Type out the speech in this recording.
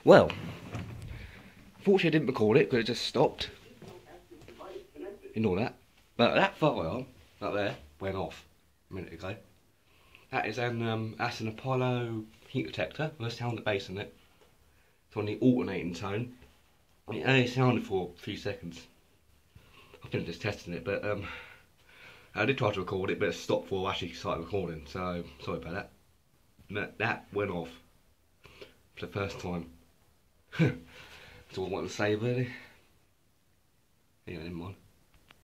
Well, fortunately I didn't record it because it just stopped. Ignore that. But that fire up there went off a minute ago. That is that's an Apollo heat detector with a sound bass in it. It's on the alternating tone. It only sounded for a few seconds. I finished just testing it, but I did try to record it, but it stopped before I actually started recording, so sorry about that. But that went off for the first time. That's all I wanted to say, really. Yeah, never mind.